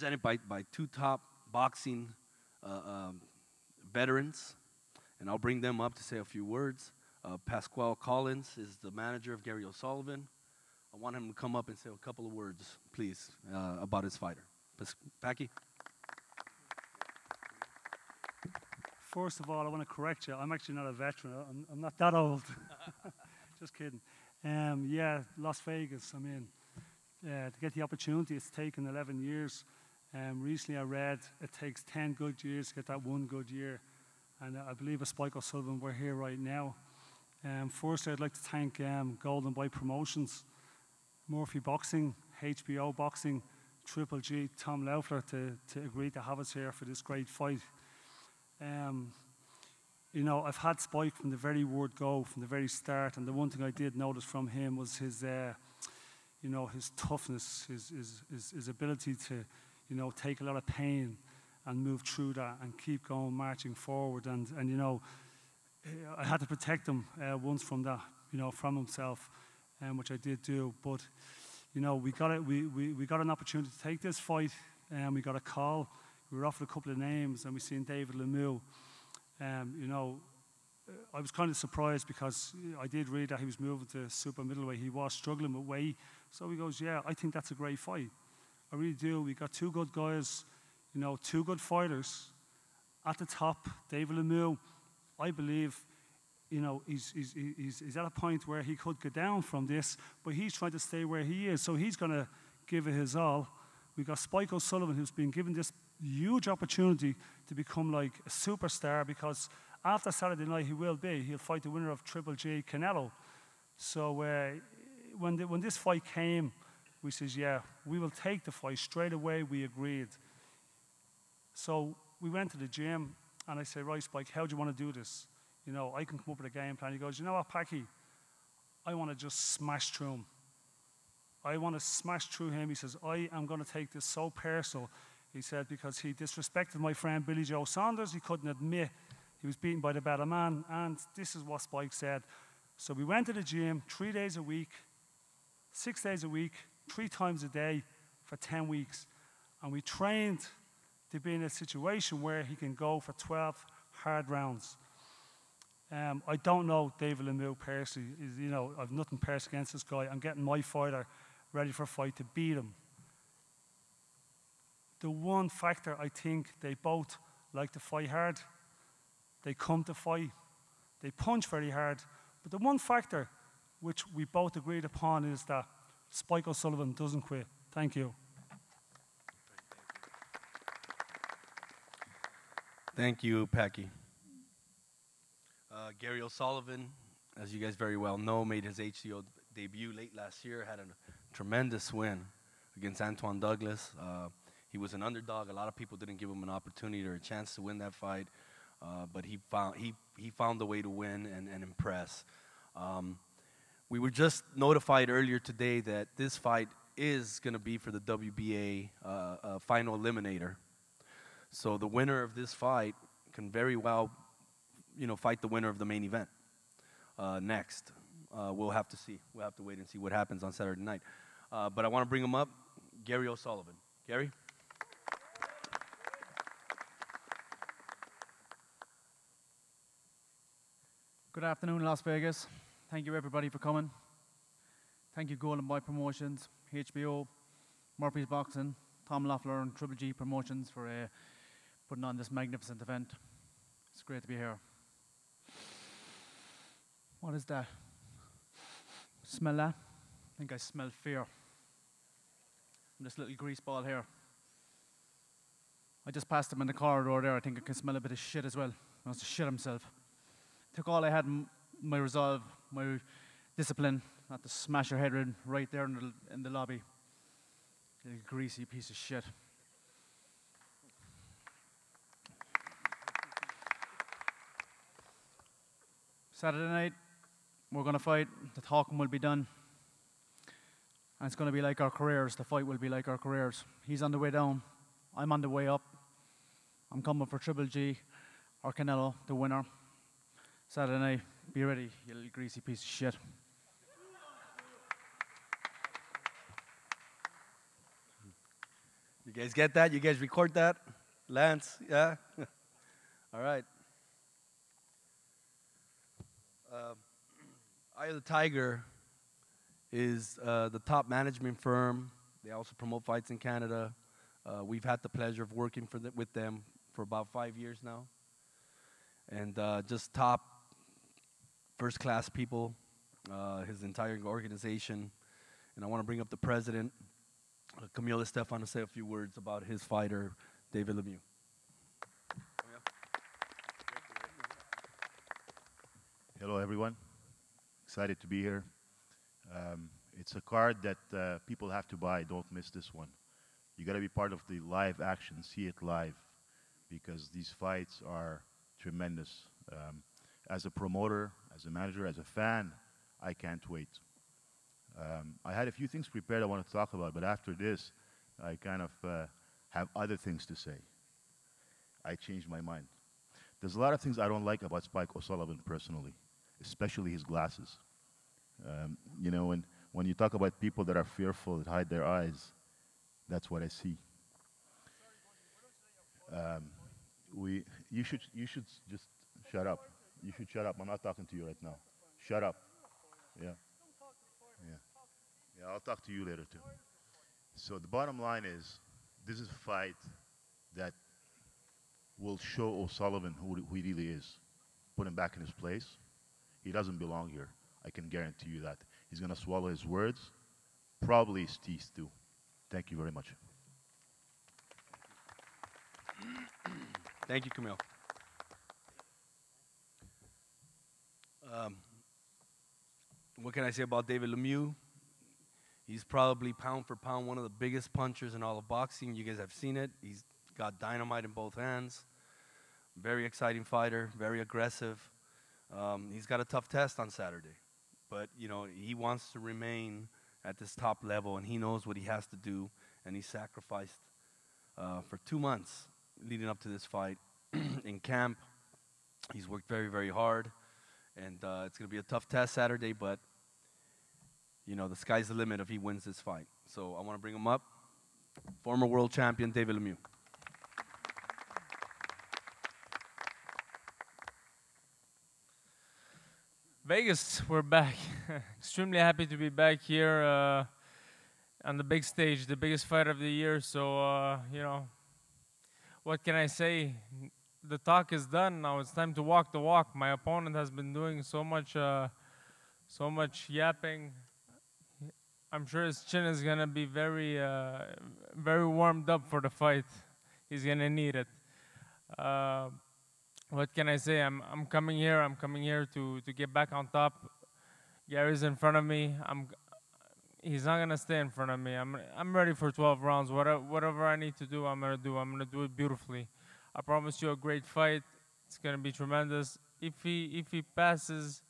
represented by two top boxing veterans, and I'll bring them up to say a few words. Pasquale Collins is the manager of Gary O'Sullivan. I want him to come up and say a couple of words, please, about his fighter. Packy? First of all, I want to correct you. I'm actually not a veteran. I'm not that old. Just kidding. Yeah, Las Vegas, I mean, to get the opportunity, it's taken 11 years. Recently I read it takes 10 good years to get that one good year. And I believe with Spike O'Sullivan, we're here right now. First, I'd like to thank Golden Boy Promotions, Murphy Boxing, HBO Boxing, Triple G, Tom Loeffler to agree to have us here for this great fight. You know, I've had Spike from the very word go, from the very start, and the one thing I did notice from him was his, you know, his toughness, his ability to, you know, take a lot of pain and move through that and keep going, marching forward. And you know, I had to protect him once from that, you know, from himself, which I did do. But, you know, we got an opportunity to take this fight, and we got a call. We were offered a couple of names, and we seen David Lemieux. You know, I was kind of surprised because I did read that he was moving to super middleweight. He was struggling with weight. So he goes, yeah, I think that's a great fight. I really do. We got two good guys, you know, two good fighters at the top. David Lemieux, I believe, you know, he's at a point where he could go down from this, but he's trying to stay where he is. So he's going to give it his all. We got Spike O'Sullivan, who's been given this huge opportunity to become like a superstar, because after Saturday night he will be. He'll fight the winner of Triple G, Canelo. So when this fight came, we says, yeah, we will take the fight. Straight away we agreed. So we went to the gym, and I said, right, Spike, how do you want to do this? You know, I can come up with a game plan. He goes, you know what, Packy, I want to just smash through him. I want to smash through him. He says, I am going to take this so personal. He said, because he disrespected my friend Billy Joe Saunders. He couldn't admit he was beaten by the better man. And this is what Spike said. So we went to the gym 3 days a week, 6 days a week, 3 times a day for 10 weeks. And we trained to be in a situation where he can go for 12 hard rounds. I don't know David Lemieux personally. You know, I've nothing personal against this guy. I'm getting my fighter ready for a fight to beat him. The one factor, I think they both like to fight hard. They come to fight. They punch very hard. But the one factor which we both agreed upon is that Spike O'Sullivan doesn't quit. Thank you. Thank you, Packy. Gary O'Sullivan, as you guys very well know, made his HCO debut late last year, had a tremendous win against Antoine Douglas. He was an underdog. A lot of people didn't give him an opportunity or a chance to win that fight, but he found a way to win and impress. We were just notified earlier today that this fight is going to be for the WBA final eliminator. So the winner of this fight can very well, you know, fight the winner of the main event next. We'll have to see. We'll have to wait and see what happens on Saturday night. But I want to bring him up, Gary O'Sullivan. Gary? Good afternoon, Las Vegas. Thank you, everybody, for coming. Thank you, Golden Boy Promotions, HBO, Murphy's Boxing, Tom Loeffler, and Triple G Promotions for putting on this magnificent event. It's great to be here. What is that? Smell that? I think I smell fear. And this little grease ball here. I just passed him in the corridor there. I think I can smell a bit of shit as well. He wants to shit himself. Took all I had, my resolve, my discipline, not to smash your head in right there in the lobby. You greasy piece of shit. Saturday night, we're going to fight. The talking will be done. And it's going to be like our careers. The fight will be like our careers. He's on the way down. I'm on the way up. I'm coming for Triple G or Canelo, the winner. Saturday night, be ready, you little greasy piece of shit. guys get that? You guys record that? Lance, yeah? All right. Eye of the Tiger is the top management firm. They also promote fights in Canada. We've had the pleasure of working with them for about 5 years now. And just top first-class people, his entire organization. And I want to bring up the president, Camille Estefan, to say a few words about his fighter, David Lemieux. Hello, everyone. Excited to be here. It's a card that people have to buy. Don't miss this one. You got to be part of the live action, see it live, because these fights are tremendous. As a promoter, as a manager, as a fan, I can't wait. I had a few things prepared I want to talk about, but after this, I kind of have other things to say. I changed my mind. There's a lot of things I don't like about Spike O'Sullivan personally, especially his glasses. You know, when you talk about people that are fearful, that hide their eyes, that's what I see. You should just shut up. You should shut up. I'm not talking to you right now. Shut up. Yeah. Yeah. Yeah, I'll talk to you later too. So the bottom line is, this is a fight that will show O'Sullivan who he really is. Put him back in his place. He doesn't belong here. I can guarantee you that. He's going to swallow his words, probably his teeth too. Thank you very much. Thank you, Camille. What can I say about David Lemieux? He's probably pound for pound one of the biggest punchers in all of boxing. You guys have seen it. He's got dynamite in both hands. Very exciting fighter, very aggressive. He's got a tough test on Saturday. But, you know, he wants to remain at this top level, and he knows what he has to do, and he sacrificed for 2 months leading up to this fight in camp. He's worked very, very hard, and it's going to be a tough test Saturday, but, you know, the sky's the limit if he wins this fight. So I want to bring him up. Former world champion, David Lemieux. Vegas, we're back. Extremely happy to be back here on the big stage, the biggest fight of the year. So, you know, what can I say? The talk is done. Now it's time to walk the walk. My opponent has been doing so much yapping. I'm sure his chin is gonna be very, very warmed up for the fight. He's gonna need it. What can I say? I'm coming here. I'm coming here to get back on top. Gary's in front of me. He's not gonna stay in front of me. I'm ready for 12 rounds. Whatever I need to do, I'm gonna do. I'm gonna do it beautifully. I promise you a great fight. It's gonna be tremendous. If he passes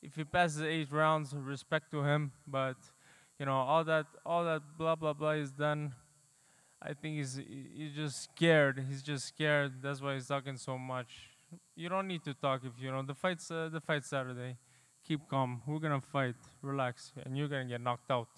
8 rounds, respect to him. But you know, all that blah blah blah is done. I think he's just scared. He's just scared. That's why he's talking so much. You don't need to talk if you know the fight's Saturday. Keep calm. We're gonna fight. Relax, and you're gonna get knocked out.